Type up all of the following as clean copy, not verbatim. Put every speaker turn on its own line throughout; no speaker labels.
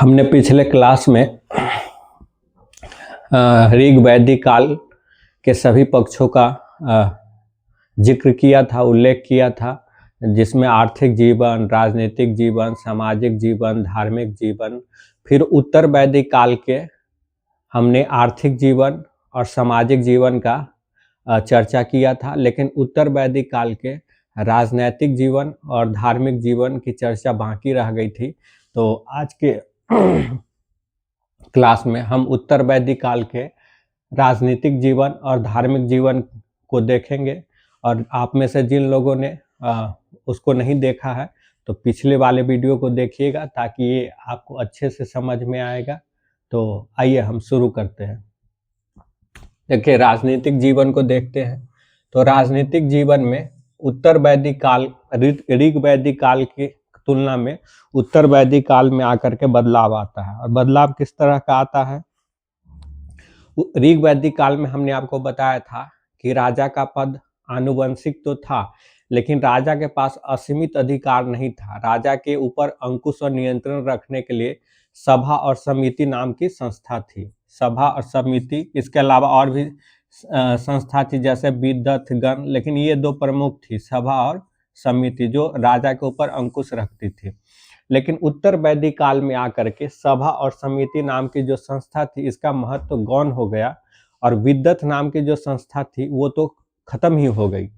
हमने पिछले क्लास में ऋग वैदिक काल के सभी पक्षों का जिक्र किया था, उल्लेख किया था, जिसमें आर्थिक जीवन, राजनीतिक जीवन, सामाजिक जीवन, धार्मिक जीवन। फिर उत्तर वैदिक काल के हमने आर्थिक जीवन और सामाजिक जीवन का चर्चा किया था, लेकिन उत्तर वैदिक काल के राजनैतिक जीवन और धार्मिक जीवन की चर्चा बाकी रह गई थी। तो आज के क्लास में हम उत्तर वैदिक काल के राजनीतिक जीवन और धार्मिक जीवन को देखेंगे। और आप में से जिन लोगों ने उसको नहीं देखा है तो पिछले वाले वीडियो को देखिएगा, ताकि ये आपको अच्छे से समझ में आएगा। तो आइए हम शुरू करते हैं। देखिए, राजनीतिक जीवन को देखते हैं। तो राजनीतिक जीवन में उत्तर वैदिक काल ऋग वैदिक काल की तुलना में उत्तर वैदिक काल में आकर के बदलाव आता है। और बदलाव किस तरह का आता है? ऋग वैदिक काल में हमने आपको बताया था कि राजा का पद आनुवंशिक तो था, लेकिन राजा के पास असीमित अधिकार नहीं था। राजा के ऊपर अंकुश और नियंत्रण रखने के लिए सभा और समिति नाम की संस्था थी। सभा और समिति, इसके अलावा और भी संस्था थी जैसे विद्वत गण, लेकिन ये दो प्रमुख थी, सभा और समिति, जो राजा के ऊपर अंकुश रखती थी। लेकिन उत्तर वैदिक काल में आकर के सभा और समिति नाम की जो संस्था थी, इसका महत्व गौण हो गया, और विद्वत नाम की जो संस्था थी वो तो खत्म ही हो गई।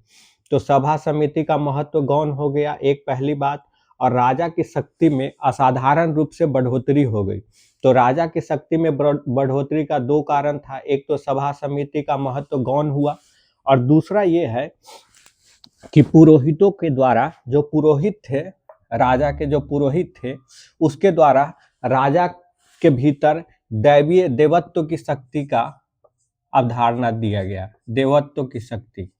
तो सभा समिति का महत्व गौण हो गया, एक पहली बात। और राजा की शक्ति में असाधारण रूप से बढ़ोतरी हो गई। तो राजा की शक्ति में बढ़ोतरी का दो कारण था, एक तो सभा समिति का महत्व गौण हुआ, और दूसरा ये है कि पुरोहितों के द्वारा, जो पुरोहित थे, राजा के जो पुरोहित थे, उसके द्वारा राजा के भीतर दैवीय देवत्व की शक्ति का अवधारणा दिया गया। देवत्व की शक्ति,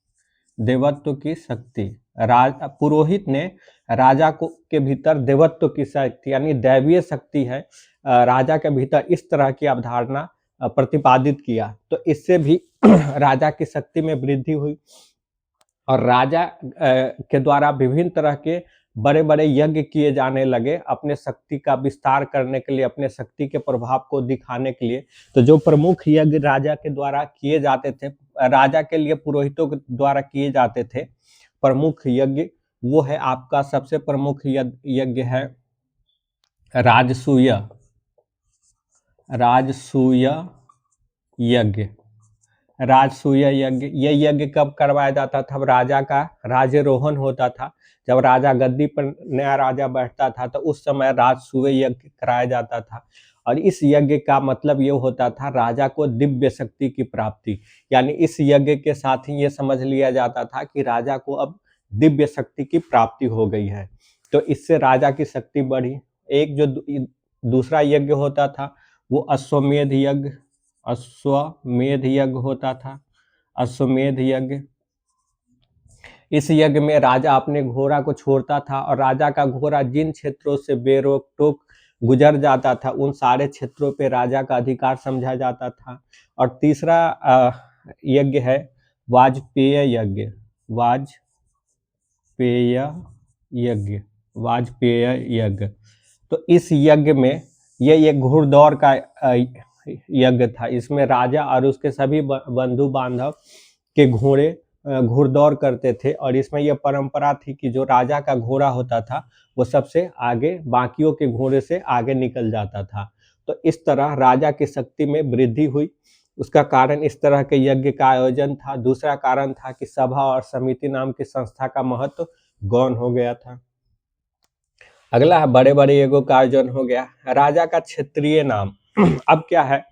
देवत्व की शक्ति, पुरोहित ने राजा को के भीतर देवत्व की शक्ति यानी दैवीय शक्ति है राजा के भीतर, इस तरह की अवधारणा प्रतिपादित किया। तो इससे भी राजा की शक्ति में वृद्धि हुई, और राजा के द्वारा विभिन्न तरह के बड़े बड़े यज्ञ किए जाने लगे अपने शक्ति का विस्तार करने के लिए, अपने शक्ति के प्रभाव को दिखाने के लिए। तो जो प्रमुख यज्ञ राजा के द्वारा किए जाते थे, राजा के लिए पुरोहितों के द्वारा किए जाते थे प्रमुख यज्ञ, वो है आपका सबसे प्रमुख यज्ञ है राजसूय यज्ञ। राजसूय यज्ञ, ये यज्ञ कब करवाया जाता था? राजा का राज्यरोहण होता था, जब राजा गद्दी पर नया राजा बैठता था तो उस समय राजसूय यज्ञ कराया जाता था। और इस यज्ञ का मतलब ये होता था राजा को दिव्य शक्ति की प्राप्ति, यानी इस यज्ञ के साथ ही ये समझ लिया जाता था कि राजा को अब दिव्य शक्ति की प्राप्ति हो गई है। तो इससे राजा की शक्ति बढ़ी। एक जो दूसरा यज्ञ होता था वो अश्वमेध यज्ञ होता था। अश्वमेध यज्ञ, इस यज्ञ में राजा अपने घोड़ा को छोड़ता था, और राजा का घोड़ा जिन क्षेत्रों से बेरोक टोक गुजर जाता था उन सारे क्षेत्रों पे राजा का अधिकार समझा जाता था। और तीसरा यज्ञ है वाजपेय यज्ञ। तो इस यज्ञ में ये घुड़दौड़ का यज्ञ था। इसमें राजा और उसके सभी बंधु बांधव के घोड़े घुड़दौड़ करते थे, और इसमें यह परंपरा थी कि जो राजा का घोड़ा होता था वो सबसे आगे, बाकियों के घोड़े से आगे निकल जाता था। तो इस तरह राजा की शक्ति में वृद्धि हुई। उसका कारण इस तरह के यज्ञ का आयोजन था। दूसरा कारण था कि सभा और समिति नाम की संस्था का महत्व गौण हो गया था। अगला है बड़े बड़े यज्ञों का आयोजन हो गया। राजा का क्षेत्रीय नाम। अब क्या है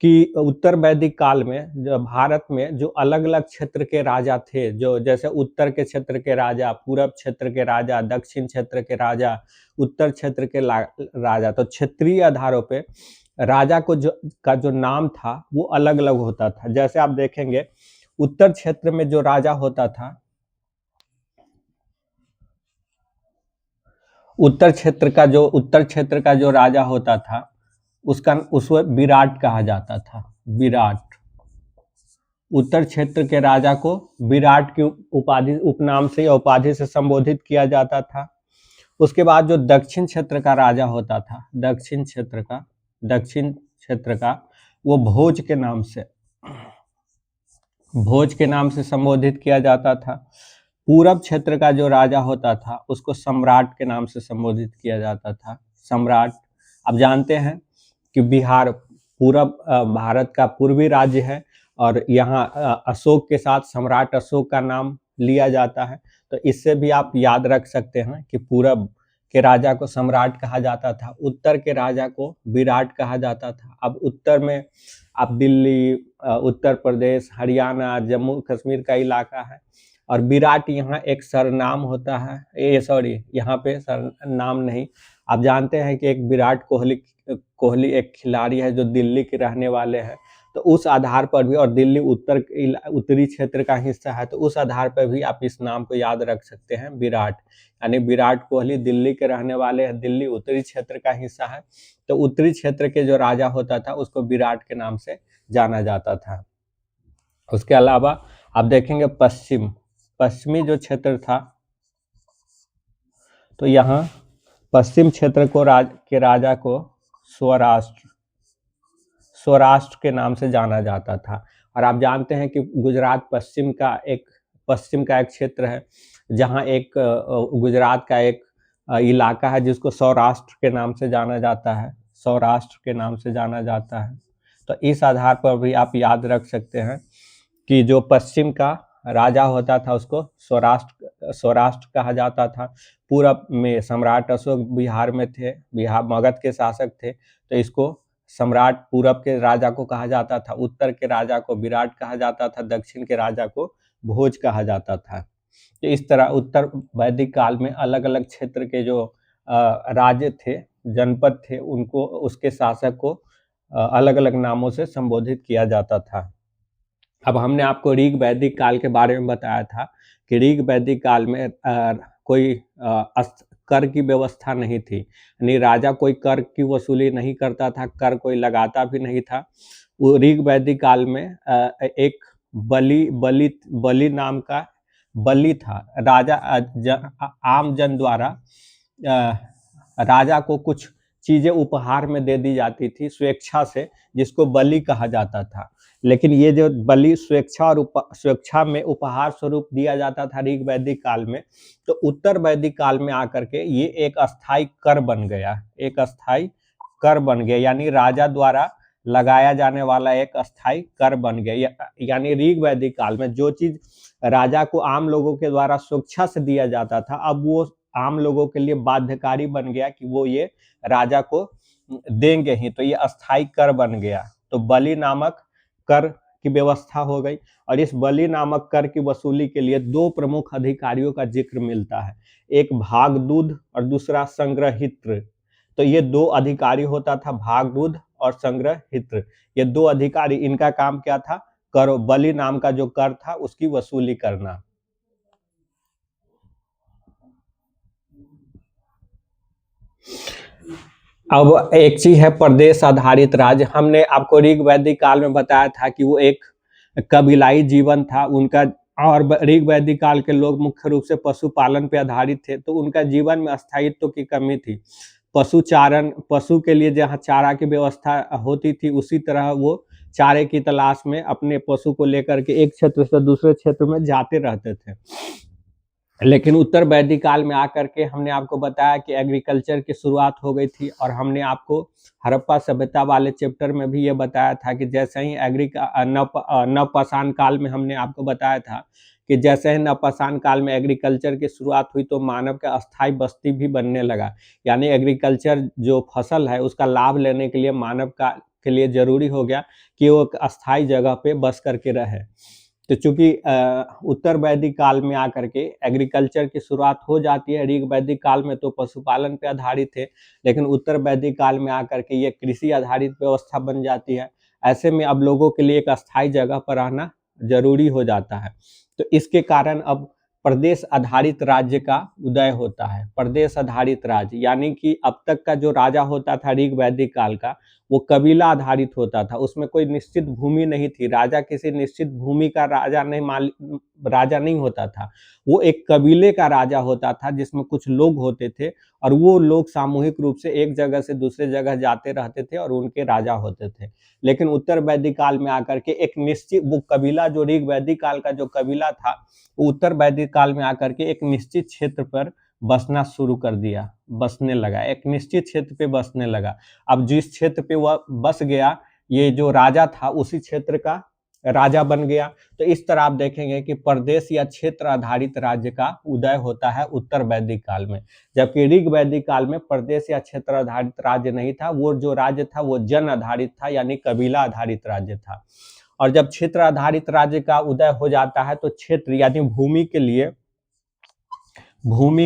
कि उत्तर वैदिक काल में जो भारत में जो अलग अलग क्षेत्र के राजा थे, जो जैसे उत्तर के क्षेत्र के राजा, पूरब क्षेत्र के राजा, दक्षिण क्षेत्र के राजा, उत्तर क्षेत्र के राजा, तो क्षेत्रीय आधारों पे राजा को जो नाम था वो अलग अलग होता था। जैसे आप देखेंगे उत्तर क्षेत्र में जो राजा होता था, उत्तर क्षेत्र का जो राजा होता था उसको विराट कहा जाता था। विराट, उत्तर क्षेत्र के राजा को विराट की उपनाम से या उपाधि से संबोधित किया जाता था। उसके बाद जो दक्षिण क्षेत्र का राजा होता था, दक्षिण क्षेत्र का वो भोज के नाम से संबोधित किया जाता था। पूरब क्षेत्र का जो राजा होता था उसको सम्राट के नाम से संबोधित किया जाता था, सम्राट। आप जानते हैं कि बिहार पूरब भारत का पूर्वी राज्य है और यहाँ अशोक के साथ सम्राट अशोक का नाम लिया जाता है। तो इससे भी आप याद रख सकते हैं कि पूरब के राजा को सम्राट कहा जाता था, उत्तर के राजा को विराट कहा जाता था। अब उत्तर में आप दिल्ली, उत्तर प्रदेश, हरियाणा, जम्मू कश्मीर का इलाका है और विराट यहाँ एक सरनाम होता है, यहाँ पे सरनाम नहीं। आप जानते हैं कि एक विराट कोहली एक खिलाड़ी है जो दिल्ली के रहने वाले हैं, तो उस आधार पर भी, और दिल्ली उत्तरी क्षेत्र का हिस्सा है, तो उस आधार पर भी आप इस नाम को याद रख सकते हैं, विराट। यानी विराट कोहली दिल्ली के रहने वाले हैं, दिल्ली उत्तरी क्षेत्र का हिस्सा है, तो उत्तरी क्षेत्र के जो राजा होता था उसको विराट के नाम से जाना जाता था। उसके अलावा आप देखेंगे पश्चिमी जो क्षेत्र था, तो यहाँ पश्चिम क्षेत्र के राजा को स्वराष्ट्र के नाम से जाना जाता था। और आप जानते हैं कि गुजरात पश्चिम का एक क्षेत्र है, जहाँ एक गुजरात का एक इलाका है जिसको सौराष्ट्र के नाम से जाना जाता है। तो इस आधार पर भी आप याद रख सकते हैं कि जो पश्चिम का राजा होता था उसको स्वराष्ट्र कहा जाता था। पूरब में सम्राट अशोक बिहार में थे, मगध के शासक थे, तो इसको सम्राट पूरब के राजा को कहा जाता था, उत्तर के राजा को विराट कहा जाता था, दक्षिण के राजा को भोज कहा जाता था। तो इस तरह उत्तर वैदिक काल में अलग अलग क्षेत्र के जो राज्य थे, जनपद थे, उनको, उसके शासक को अलग अलग नामों से संबोधित किया जाता था। अब हमने आपको ऋग वैदिक काल के बारे में बताया था कि ऋग वैदिक काल में कोई कर की व्यवस्था नहीं थी, यानी राजा कोई कर की वसूली नहीं करता था, कर कोई लगाता भी नहीं था। वो ऋग वैदिक काल में एक बलि नाम का बलि था। राजा आम जन द्वारा राजा को कुछ चीजें उपहार में दे दी जाती थी स्वेच्छा से, जिसको बलि कहा जाता था। लेकिन ये जो बलि स्वेच्छा में उपहार स्वरूप दिया जाता था ऋग वैदिक काल में, तो उत्तर वैदिक काल में आकर के ये एक अस्थाई कर बन गया, यानी राजा द्वारा लगाया जाने वाला एक अस्थाई कर बन गया। यानी ऋग वैदिक काल में जो चीज राजा को आम लोगों के द्वारा स्वेच्छा से दिया जाता था, अब वो आम लोगों के लिए बाध्यकारी बन गया कि वो ये राजा को देंगे ही, तो ये अस्थाई कर बन गया। तो बलि नामक कर की व्यवस्था हो गई, और इस बलि नामक कर की वसूली के लिए दो प्रमुख अधिकारियों का जिक्र मिलता है, एक भागदूध और दूसरा संग्रहित्र। तो ये दो अधिकारी होता था, भागदूध और संग्रहित्र। ये दो अधिकारी, इनका काम क्या था? कर, बलि नाम का जो कर था उसकी वसूली करना। अब एक चीज है प्रदेश आधारित राज्य। हमने आपको ऋग वैदिक काल में बताया था कि वो एक कबीलाई जीवन था उनका, और ऋग वैदिक काल के लोग मुख्य रूप से पशुपालन पे आधारित थे, तो उनका जीवन में स्थायित्व की कमी थी। पशु के लिए जहाँ चारा की व्यवस्था होती थी, उसी तरह वो चारे की तलाश में अपने पशु को लेकर के एक क्षेत्र से दूसरे क्षेत्र में जाते रहते थे। लेकिन उत्तर वैदिक काल में आकर के हमने आपको बताया कि एग्रीकल्चर की शुरुआत हो गई थी, और हमने आपको हड़प्पा सभ्यता वाले चैप्टर में भी ये बताया था कि जैसे ही नवपाषाण काल में हमने आपको बताया था कि जैसे ही नवपाषाण काल में एग्रीकल्चर की शुरुआत हुई तो मानव का अस्थायी बस्ती भी बनने लगा। यानी एग्रीकल्चर जो फसल है उसका लाभ लेने के लिए मानव के लिए जरूरी हो गया कि वो एक अस्थायी जगह पे बस करके रहे। तो चूंकि उत्तर वैदिक काल में आकर के एग्रीकल्चर की शुरुआत हो जाती है, ऋग वैदिक काल में तो पशुपालन पे आधारित थे, लेकिन उत्तर वैदिक काल में आकर के ये कृषि आधारित व्यवस्था बन जाती है। ऐसे में अब लोगों के लिए एक अस्थायी जगह पर रहना जरूरी हो जाता है। तो इसके कारण अब प्रदेश आधारित राज्य का उदय होता है। प्रदेश आधारित राज्य यानी कि अब तक का जो राजा होता था ऋग वैदिक काल का, वो कबीला आधारित होता था, उसमें कोई निश्चित भूमि नहीं थी। राजा किसी निश्चित भूमि का राजा नहीं राजा नहीं होता था, वो एक कबीले का राजा होता था जिसमें कुछ लोग होते थे और वो लोग सामूहिक रूप से एक जगह से दूसरे जगह जाते रहते थे और उनके राजा होते थे। लेकिन उत्तर वैदिक काल में आकर के एक निश्चित वो कबीला जो ऋग वैदिक काल का जो कबीला था, वो उत्तर वैदिक काल में आकर के एक निश्चित क्षेत्र पर बसना शुरू कर दिया, बसने लगा, एक निश्चित क्षेत्र पे बसने लगा। अब जिस क्षेत्र पे वह बस गया, ये जो राजा था उसी क्षेत्र का राजा बन गया। तो इस तरह आप देखेंगे कि प्रदेश या क्षेत्र आधारित राज्य का उदय होता है उत्तर वैदिक काल में, जबकि ऋग वैदिक काल में प्रदेश या क्षेत्र आधारित राज्य नहीं था, वो जो राज्य था वो जन आधारित था, यानी कबीला आधारित राज्य था। और जब क्षेत्र आधारित राज्य का उदय हो जाता है तो क्षेत्र यानी भूमि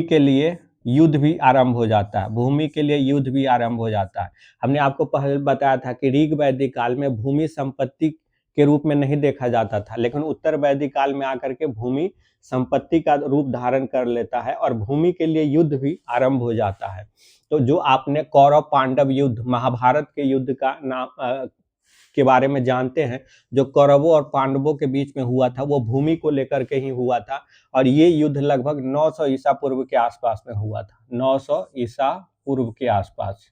के लिए युद्ध भी आरंभ हो जाता है, भूमि के लिए युद्ध भी आरंभ हो जाता है। हमने आपको पहले बताया था कि ऋग वैदिक काल में भूमि संपत्ति के रूप में नहीं देखा जाता था, लेकिन उत्तर वैदिक काल में आकर के भूमि संपत्ति का रूप धारण कर लेता है और भूमि के लिए युद्ध भी आरंभ हो जाता है। तो जो आपने कौरव पांडव युद्ध, महाभारत के युद्ध का नाम के बारे में जानते हैं, जो कौरवों और पांडवों के बीच में हुआ था, वो भूमि को लेकर के ही हुआ था और ये युद्ध लगभग 900 ईसा पूर्व के आसपास में हुआ था। 900 ईसा पूर्व के आसपास,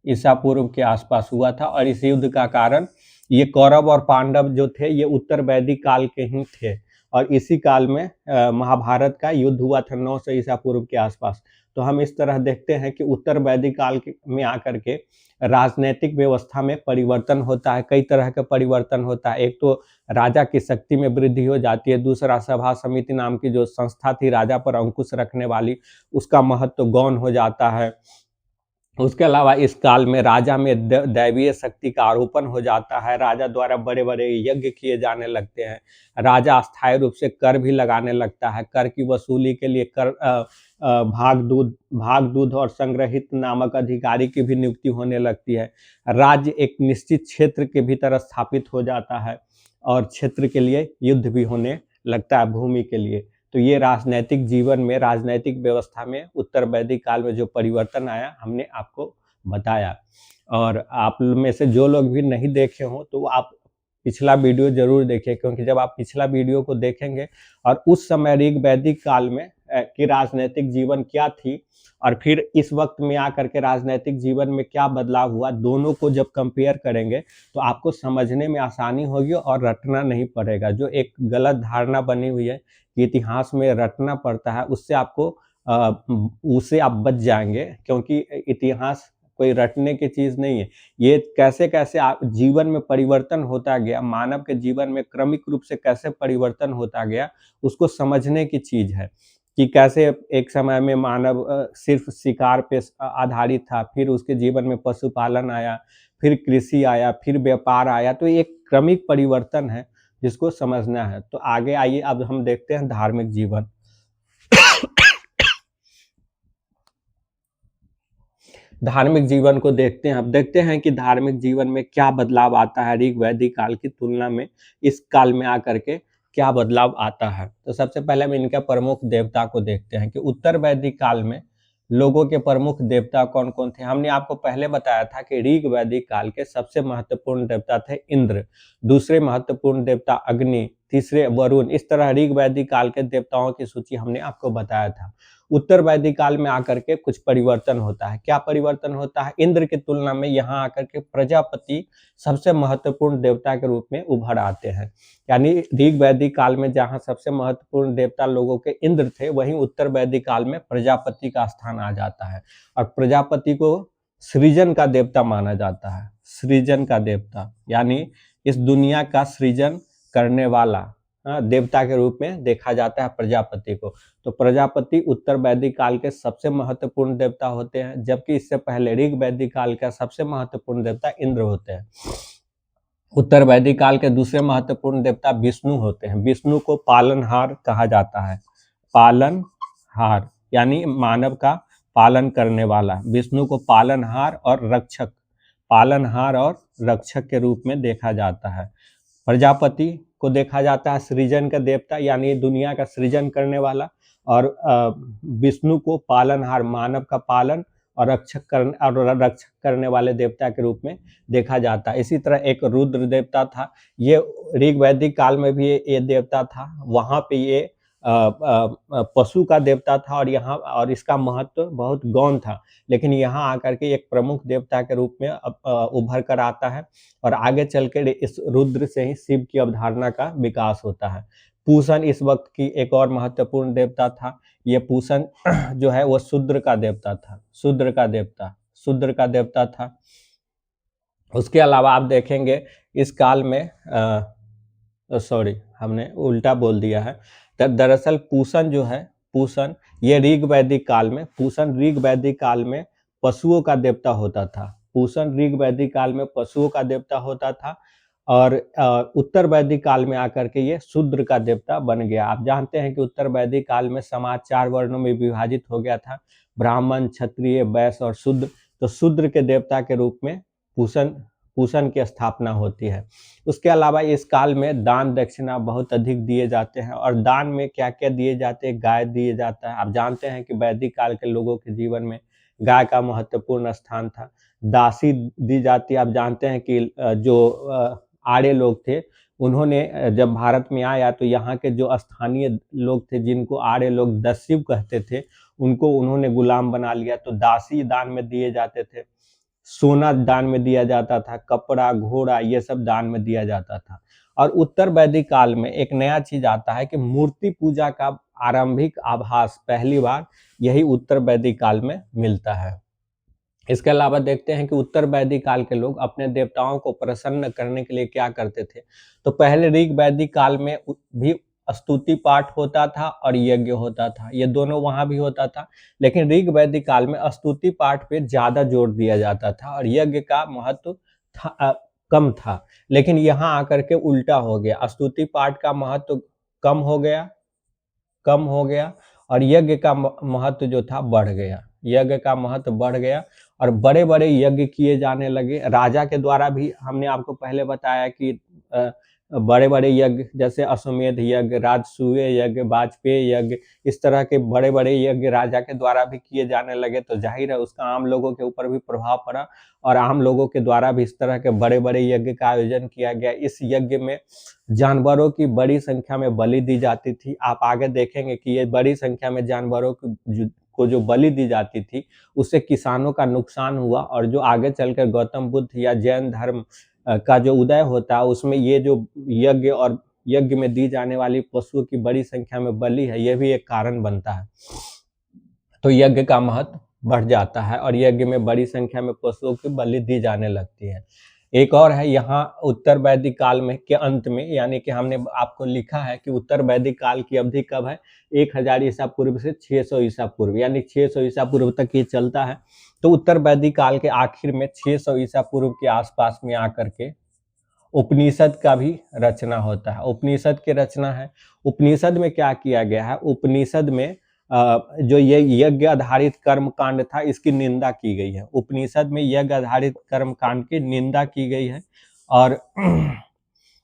ईसा पूर्व के आसपास हुआ था और इस युद्ध का कारण ये कौरव और पांडव जो थे ये उत्तर वैदिक काल के ही थे और इसी काल में महाभारत का युद्ध हुआ था 900 ईसा पूर्व के आसपास। तो हम इस तरह देखते हैं कि उत्तर वैदिक काल में आकर के राजनीतिक व्यवस्था में परिवर्तन होता है, कई तरह का परिवर्तन होता है। एक तो राजा की शक्ति में वृद्धि हो जाती है, दूसरा सभा समिति नाम की जो संस्था थी राजा पर अंकुश रखने वाली, उसका महत्व गौण हो जाता है। उसके अलावा इस काल में राजा में दैवीय शक्ति का आरोपण हो जाता है, राजा द्वारा बड़े बड़े यज्ञ किए जाने लगते हैं, राजा अस्थायी रूप से कर भी लगाने लगता है, कर की वसूली के लिए भाग दूध और संग्रहित नामक अधिकारी की भी नियुक्ति होने लगती है। राज्य एक निश्चित क्षेत्र के भीतर स्थापित हो जाता है और क्षेत्र के लिए युद्ध भी होने लगता है, भूमि के लिए। तो ये राजनैतिक जीवन में, राजनैतिक व्यवस्था में उत्तर वैदिक काल में जो परिवर्तन आया हमने आपको बताया। और आप में से जो लोग भी नहीं देखे हों तो आप पिछला वीडियो जरूर देखें, क्योंकि जब आप पिछला वीडियो को देखेंगे और उस समय ऋग वैदिक काल में की राजनैतिक जीवन क्या थी और फिर इस वक्त में आकर के राजनैतिक जीवन में क्या बदलाव हुआ, दोनों को जब कंपेयर करेंगे तो आपको समझने में आसानी होगी और रटना नहीं पड़ेगा। जो एक गलत धारणा बनी हुई है कि इतिहास में रटना पड़ता है, उससे आप बच जाएंगे, क्योंकि इतिहास कोई रटने की चीज नहीं है। ये कैसे कैसे जीवन में परिवर्तन होता गया, मानव के जीवन में क्रमिक रूप से कैसे परिवर्तन होता गया, उसको समझने की चीज है कि कैसे एक समय में मानव सिर्फ शिकार पे आधारित था, फिर उसके जीवन में पशुपालन आया, फिर कृषि आया, फिर व्यापार आया। तो एक क्रमिक परिवर्तन है जिसको समझना है। तो आगे आइए अब हम देखते हैं धार्मिक जीवन। धार्मिक जीवन को देखते हैं। अब देखते हैं कि धार्मिक जीवन में क्या बदलाव आता है, ऋग वैदिक काल की तुलना में इस काल में आकर के क्या बदलाव आता है। तो सबसे पहले हम इनके प्रमुख देवता को देखते हैं कि उत्तर वैदिक काल में लोगों के प्रमुख देवता कौन कौन थे। हमने आपको पहले बताया था कि ऋग वैदिक काल के सबसे महत्वपूर्ण देवता थे इंद्र, दूसरे महत्वपूर्ण देवता अग्नि, तीसरे वरुण। इस तरह ऋग वैदिक काल के देवताओं की सूची हमने आपको बताया था। उत्तर वैदिक काल में आकर के कुछ परिवर्तन होता है। क्या परिवर्तन होता है? इंद्र की तुलना में यहाँ आकर के प्रजापति सबसे महत्वपूर्ण देवता के रूप में उभर आते हैं। यानी ऋग वैदिक काल में जहाँ सबसे महत्वपूर्ण देवता लोगों के इंद्र थे, वहीं उत्तर वैदिक काल में प्रजापति का स्थान आ जाता है और प्रजापति को सृजन का देवता माना जाता है। सृजन का देवता यानी इस दुनिया का सृजन करने वाला देवता के रूप में देखा जाता है प्रजापति को। तो प्रजापति उत्तर वैदिक काल के सबसे महत्वपूर्ण देवता होते हैं, जबकि इससे पहले ऋग वैदिक काल का सबसे महत्वपूर्ण देवता इंद्र होते हैं। उत्तर वैदिक काल के दूसरे महत्वपूर्ण देवता विष्णु होते हैं। विष्णु को पालनहार कहा जाता है। पालनहार यानी मानव का पालन करने वाला। विष्णु को पालनहार और रक्षक के रूप में देखा जाता है। प्रजापति को देखा जाता है सृजन का देवता, यानी दुनिया का सृजन करने वाला, और विष्णु को पालनहार, मानव का पालन और रक्षक करने वाले देवता के रूप में देखा जाता है। इसी तरह एक रुद्र देवता था, ये ऋग वैदिक काल में भी ये देवता था। वहाँ पे ये पशु का देवता था और यहाँ और इसका महत्व बहुत गौण था, लेकिन यहाँ आकर के एक प्रमुख देवता के रूप में उभर कर आता है और आगे चल कर इस रुद्र से ही शिव की अवधारणा का विकास होता है। पूषण इस वक्त की एक और महत्वपूर्ण देवता था। ये पूषण जो है वो शूद्र का देवता था, शूद्र का देवता था। उसके अलावा आप देखेंगे इस काल में सॉरी हमने उल्टा बोल दिया है। दरअसल पूषण जो है, पूषण ये ऋग वैदिक काल में, पूषण ऋग वैदिक काल में पशुओं का देवता होता था। पूषण ऋग वैदिक काल में पशुओं का देवता होता था और उत्तर वैदिक काल में आकर के ये शूद्र का देवता बन गया। आप जानते हैं कि उत्तर वैदिक काल में समाज 4 वर्णों में विभाजित हो गया था, ब्राह्मण, क्षत्रिय, वैश्य और शूद्र। तो शूद्र के देवता के रूप में पूषण की स्थापना होती है। उसके अलावा इस काल में दान दक्षिणा बहुत अधिक दिए जाते हैं और दान में क्या क्या दिए जाते हैं, गाय दिए जाता है। आप जानते हैं कि वैदिक काल के लोगों के जीवन में गाय का महत्वपूर्ण स्थान था। दासी दी जाती है। आप जानते हैं कि जो आर्य लोग थे, उन्होंने जब भारत में आया तो यहाँ के जो स्थानीय लोग थे, जिनको आर्य लोग दस्यु कहते थे, उनको उन्होंने गुलाम बना लिया। तो दासी दान में दिए जाते थे, सोना दान में दिया जाता था, कपड़ा, घोड़ा, ये सब दान में दिया जाता था। और उत्तर वैदिक काल में एक नया चीज आता है कि मूर्ति पूजा का आरंभिक आभास पहली बार यही उत्तर वैदिक काल में मिलता है। इसके अलावा देखते हैं कि उत्तर वैदिक काल के लोग अपने देवताओं को प्रसन्न करने के लिए क्या करते थे। तो पहले ऋग वैदिक काल में भी स्तुति पाठ होता था और यज्ञ होता था, ये दोनों वहां भी होता था, लेकिन ऋग वैदिक काल में स्तुति पाठ पे ज्यादा जोर दिया जाता था और यज्ञ का महत्व कम था। लेकिन यहाँ आकर के उल्टा हो गया, स्तुति पाठ का महत्व कम हो गया और यज्ञ का महत्व जो था बढ़ गया, यज्ञ का महत्व बढ़ गया और बड़े बड़े यज्ञ किए जाने लगे। राजा के द्वारा भी, हमने आपको पहले बताया कि बड़े बड़े यज्ञ जैसे अश्वमेध यज्ञ, राजसूय यज्ञ, वाजपेयी यज्ञ, इस तरह के बड़े बड़े यज्ञ राजा के द्वारा भी किए जाने लगे। तो जाहिर है उसका आम लोगों के ऊपर भी प्रभाव पड़ा और आम लोगों के द्वारा भी इस तरह के बड़े बड़े यज्ञ का आयोजन किया गया। इस यज्ञ में जानवरों की बड़ी संख्या में बलि दी जाती थी। आप आगे देखेंगे कि ये बड़ी संख्या में जानवरों को जो बलि दी जाती थी, उससे किसानों का नुकसान हुआ और जो आगे चलकर गौतम बुद्ध या जैन धर्म का जो उदय होता है, उसमें ये जो यज्ञ और यज्ञ में दी जाने वाली पशुओं की बड़ी संख्या में बलि है, यह भी एक कारण बनता है। तो यज्ञ का महत्व बढ़ जाता है और यज्ञ में बड़ी संख्या में पशुओं की बलि दी जाने लगती है। एक और है यहाँ उत्तर वैदिक काल में के अंत में, यानी कि हमने आपको लिखा है कि उत्तर वैदिक काल की अवधि कब है, 1000 ईसा पूर्व से 600 ईसा पूर्व, यानी 600 ईसा पूर्व तक ये चलता है। तो उत्तर वैदिक काल के आखिर में 600 ईसा पूर्व के आसपास में आकर के उपनिषद का भी रचना होता है। उपनिषद की रचना है। उपनिषद में क्या किया गया है, उपनिषद में जो ये यज्ञ आधारित कर्म कांड था, इसकी निंदा की गई है। उपनिषद में यज्ञ आधारित कर्म कांड की निंदा की गई है और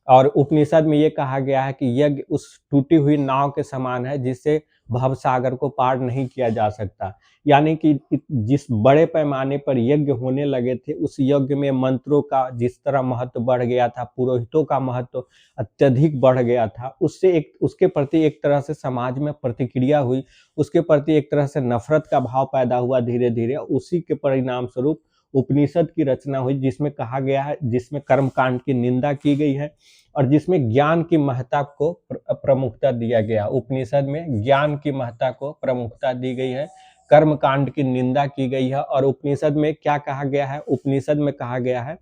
और उपनिषद में ये कहा गया है कि यज्ञ उस टूटी हुई नाव के समान है जिससे भवसागर को पार नहीं किया जा सकता। यानी कि जिस बड़े पैमाने पर यज्ञ होने लगे थे, उस यज्ञ में मंत्रों का जिस तरह महत्व बढ़ गया था, पुरोहितों का महत्व अत्यधिक बढ़ गया था, उसके प्रति एक तरह से समाज में प्रतिक्रिया हुई, उसके प्रति एक तरह से नफरत का भाव पैदा हुआ धीरे धीरे। उसी के परिणाम स्वरूप उपनिषद की रचना हुई, जिसमें कहा गया है, जिसमें कर्मकांड की निंदा की गई है और जिसमें ज्ञान की महत्ता को प्रमुखता दिया गया। उपनिषद में ज्ञान की महत्ता को प्रमुखता दी गई है, कर्म कांड की निंदा की गई है। और उपनिषद में क्या कहा गया है, उपनिषद में कहा गया है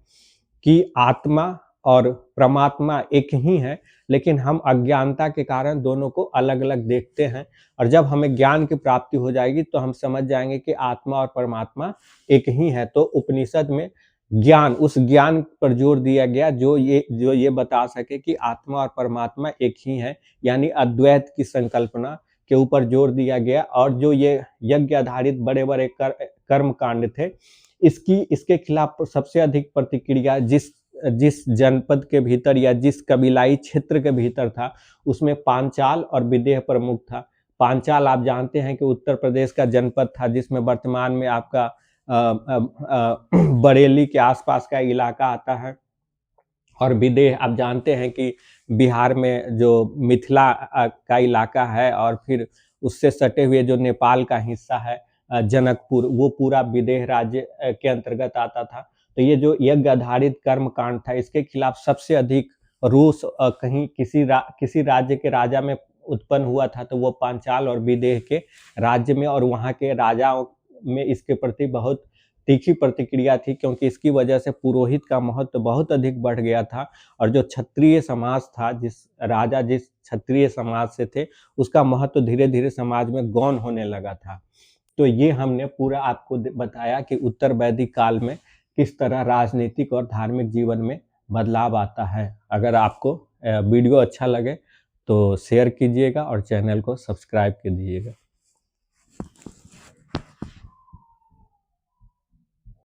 कि आत्मा और परमात्मा एक ही है, लेकिन हम अज्ञानता के कारण दोनों को अलग अलग देखते हैं और जब हमें ज्ञान की प्राप्ति हो जाएगी तो हम समझ जाएंगे कि आत्मा और परमात्मा एक ही है। तो उपनिषद में ज्ञान, उस ज्ञान पर जोर दिया गया जो ये बता सके कि आत्मा और परमात्मा एक ही है, यानी अद्वैत की संकल्पना के ऊपर जोर दिया गया। और जो ये यज्ञ आधारित बड़े बड़े कर्म कांड थे, इसके खिलाफ सबसे अधिक प्रतिक्रिया जिस जनपद के भीतर या जिस कबीलाई क्षेत्र के भीतर था, उसमें पांचाल और विदेह प्रमुख था। पांचाल आप जानते हैं कि उत्तर प्रदेश का जनपद था, जिसमें वर्तमान में आपका बरेली के आसपास का इलाका आता है। और विदेह आप जानते हैं कि बिहार में जो मिथिला का इलाका है और फिर उससे सटे हुए जो नेपाल का हिस्सा है जनकपुर, वो पूरा विदेह राज्य के अंतर्गत आता था। तो ये जो यज्ञ आधारित कर्मकांड था, इसके खिलाफ सबसे अधिक रोष कहीं किसी राज्य के राजा में उत्पन्न हुआ था, तो वो पांचाल और विदेह के राज्य में, और वहाँ के राजाओं में इसके प्रति बहुत तीखी प्रतिक्रिया थी, क्योंकि इसकी वजह से पुरोहित का महत्व बहुत अधिक बढ़ गया था। और जो क्षत्रिय समाज था, जिस क्षत्रिय समाज से थे, उसका महत्व धीरे धीरे समाज में गौण होने लगा था। तो ये हमने पूरा आपको बताया कि उत्तर वैदिक काल में किस तरह राजनीतिक और धार्मिक जीवन में बदलाव आता है। अगर आपको वीडियो अच्छा लगे तो शेयर कीजिएगा और चैनल को सब्सक्राइब कर दीजिएगा।